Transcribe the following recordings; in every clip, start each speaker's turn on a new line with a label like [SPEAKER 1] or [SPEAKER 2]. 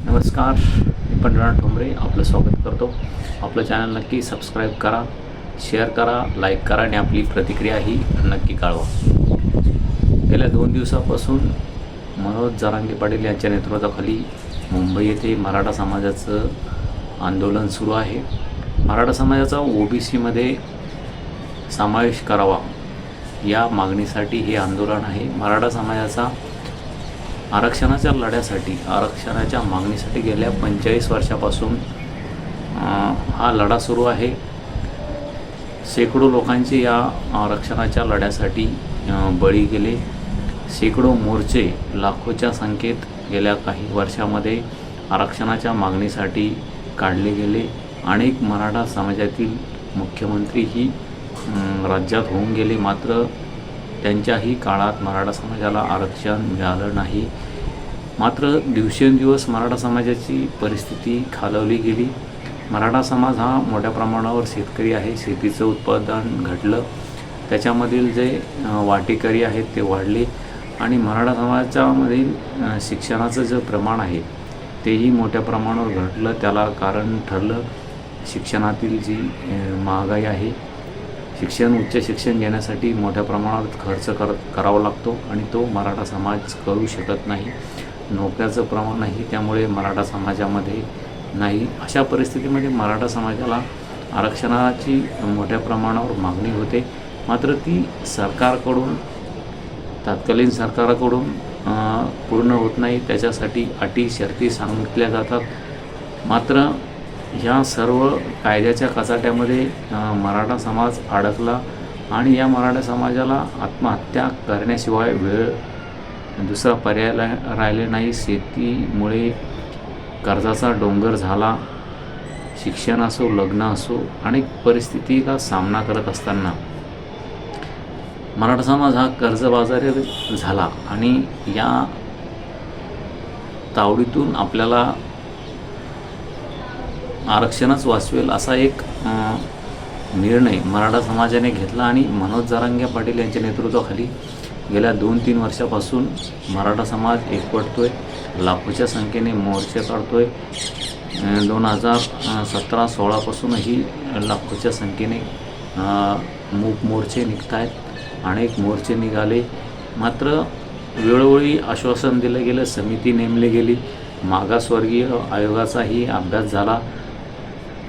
[SPEAKER 1] नमस्कार, मी पंढरनाथ ठोंबरे आपलं स्वागत करतो. आपलं चॅनल नक्की सबस्क्राईब करा, शेअर करा, लाईक करा आणि आपली प्रतिक्रिया ही नक्की कळवा. गेल्या 2 दिवसापासून मनोज जरांगे पाटील यांच्या नेतृत्वाखाली मुंबई येथे मराठा समाजाचं आंदोलन सुरू आहे. मराठा समाजाचा OBCमध्ये समावेश करावा या मागणीसाठी हे आंदोलन आहे. मराठा समाजाचा आरक्षणाच्या लढ्यासाठी, आरक्षणाच्या मागणीसाठी गेल्या 45 वर्षापासून हा लढा सुरू आहे. शेकडो लोकांचे या आरक्षणाच्या लढ्यासाठी बळी गेले. शेकडो मोर्चे लाखोच्या संख्येत गेल्या काही वर्षामध्ये आरक्षणाच्या मागणीसाठी काढले गेले. अनेक मराठा समाजातील मुख्यमंत्रीही राज्यात होऊन गेले, मात्र त्यांच्याही काळात मराठा समाजाला आरक्षण मिळालं नाही. मात्र दिवसेंदिवस मराठा समाजाची परिस्थिती खालवली गेली. मराठा समाज हा मोठ्या प्रमाणावर शेतकरी आहे. शेतीचं उत्पादन घटलं, त्याच्यामधील जे वाटेकरी आहेत ते वाढले आणि मराठा समाजामधील शिक्षणाचं जे प्रमाण आहे तेही मोठ्या प्रमाणावर घटलं. त्याला कारण ठरलं शिक्षणातील जी महागाई आहे. उच्च शिक्षण घेण्यासाठी मोठ्या प्रमाणात खर्च करावा लागतो आणि तो मराठा समाज करू शकत नाही. नोकऱ्याचं प्रमाणही त्यामुळे मराठा समाजामध्ये नाही. अशा परिस्थितीमध्ये मराठा समाजाला आरक्षणाची मोठ्या प्रमाणावर मागणी होते, मात्र ती सरकारकडून, तत्कालीन सरकारकडून पूर्ण होत नाही. त्याच्यासाठी अटी शर्ती सांगितल्या जातात. मात्र ह्या सर्व कायद्याच्या कचाट्यामध्ये मराठा समाज अडकला आणि या मराठा समाजाला आत्महत्या करण्याशिवाय दुसरा पर्याय राहिले नाही. शेतीमुळे कर्जाचा डोंगर झाला. शिक्षण असो, लग्न असो, अनेक परिस्थितीला सामना करत असताना मराठा समाज हा कर्जबाजारी झाला आणि या तावडीतून आपल्याला आरक्षणच वाचवेल असा एक निर्णय मराठा समाजाने घेतला आणि मनोज जरांगे पाटील यांच्या नेतृत्वाखाली गेल्या 2-3 वर्षापासून मराठा समाज एकवटतोय. लाखोच्या संख्येने मोर्चे काढतोय. 2017-16 पासूनही लाखोच्या संख्येने मूक मोर्चे निघत आहेत. अनेक मोर्चे निघाले, मात्र वेळोवेळी आश्वासन दिलं गेलं, समिती नेमली गेली, मागासवर्गीय आयोगाचाही अभ्यास झाला,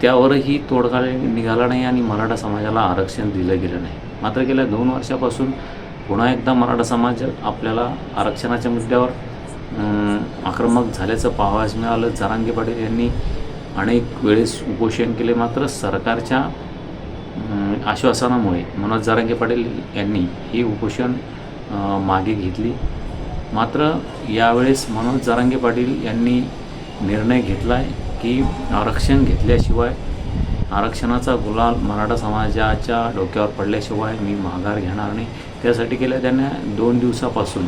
[SPEAKER 1] त्यावरही तोडगा निघाला नाही आणि मराठा समाजाला आरक्षण दिलं गेलं नाही. मात्र गेल्या 2 वर्षापासून पुन्हा एकदा मराठा समाज आपल्याला आरक्षणाच्या मुद्द्यावर आक्रमक झाल्याचं पाहावयास मिळालं. जरांगे पाटील यांनी अनेक वेळेस उपोषण केले, मात्र सरकारच्या आश्वासनामुळे मनोज जरांगे पाटील यांनी ही उपोषण मागे घेतली. मात्र यावेळेस मनोज जरांगे पाटील यांनी निर्णय घेतला आहे की आरक्षण घेतल्याशिवाय, आरक्षणाचा गुलाल मराठा समाजाच्या डोक्यावर पडल्याशिवाय मी माघार घेणार नाही. त्यासाठी त्यांनी 2 दिवसापासून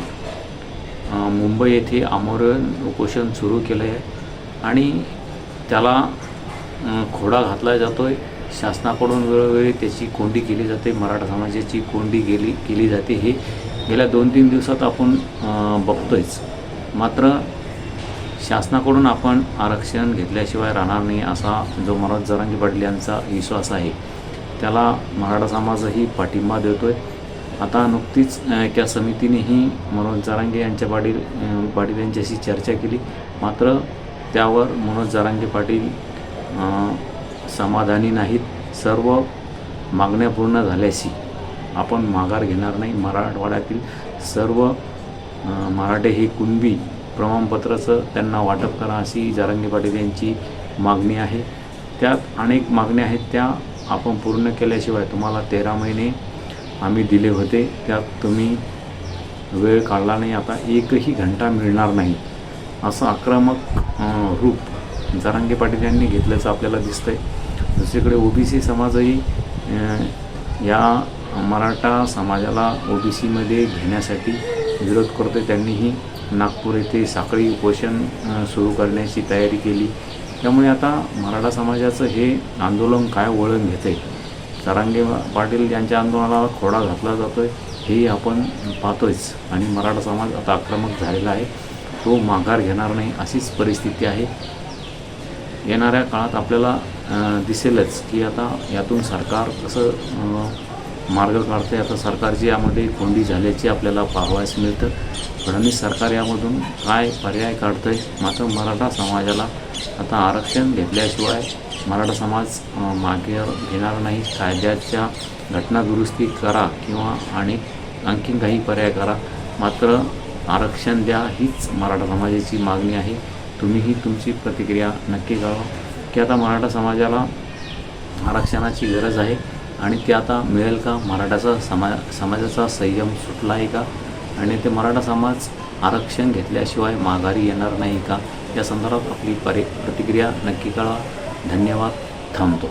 [SPEAKER 1] मुंबई येथे आमरण उपोषण सुरू केलं आहे आणि त्याला खोडा घातला जातो आहे. शासनाकडून वेळोवेळी त्याची कोंडी केली जाते, मराठा समाजाची कोंडी केली जाते. हे गेल्या 2-3 दिवसात आपण बघतोयच. मात्र शासनाकडून आपण आरक्षण घेतल्याशिवाय राहणार नाही असा जो मनोज जरांगे पाटील यांचा विश्वास आहे, त्याला मराठा समाजही पाठिंबा देतो आहे. आता नुकतीच एका समितीनेही मनोज जरांगे पाटील यांच्याशी चर्चा केली, मात्र त्यावर मनोज जरांगे पाटील समाधानी नाहीत. सर्व मागण्या पूर्ण झाल्याशी आपण माघार घेणार नाही. मराठवाड्यातील सर्व मराठे हे कुणबी प्रमाणपत्राचं त्यांना वाटप करा अशी जरांगे पाटील यांची मागणी आहे. त्यात अनेक मागण्या आहेत, त्या आपण पूर्ण केल्याशिवाय तुम्हाला 13 महिने आम्ही दिले होते, त्यात तुम्ही वेळ काढला नाही, आता एकही घंटा मिळणार नाही असं आक्रमक रूप जरांगे पाटील यांनी घेतल्याचं आपल्याला दिसतं आहे. दुसरीकडे OBC समाजही या मराठा समाजाला OBCमध्ये घेण्यासाठी विरोध करतो. त्यांनीही नागपूर येथे साखळी उपोषण सुरू करण्याची तयारी केली. त्यामुळे आता मराठा समाजाचं हे आंदोलन काय वळण घेतं आहे, जरांगे पाटील यांच्या आंदोलनाला खोडा घातला जातो आहे हे आपण पाहतोयच आणि मराठा समाज आता आक्रमक झालेला आहे. तो माघार घेणार नाही अशीच परिस्थिती आहे. येणाऱ्या काळात आपल्याला दिसेलच की आता यातून सरकार कसं मार्ग काढते. आता सरकारची यामध्ये कोंडी झाल्याचे आपल्याला पाहावयास मिळतं. फडणवीस सरकार यामधून काय पर्याय काढतं आहे. मात्र मराठा समाजाला आता आरक्षण घेतल्याशिवाय मराठा समाज मागे घेणार नाही. कायद्याच्या घटना दुरुस्ती करा किंवा आणखीन काही पर्याय करा, मात्र आरक्षण द्या हीच मराठा समाजाची मागणी आहे. तुम्हीही तुमची प्रतिक्रिया नक्की कळवा की आता मराठा समाजाला आरक्षणाची गरज आहे आणि ते आता मिळेल का? समाजाचा संयम सुटला आहे का? आणि ते मराठा समाज आरक्षण घेतल्याशिवाय माघारी येणार नाही का? या संदर्भात आपली प्रतिक्रिया नक्की कळवा. धन्यवाद. थांबतो.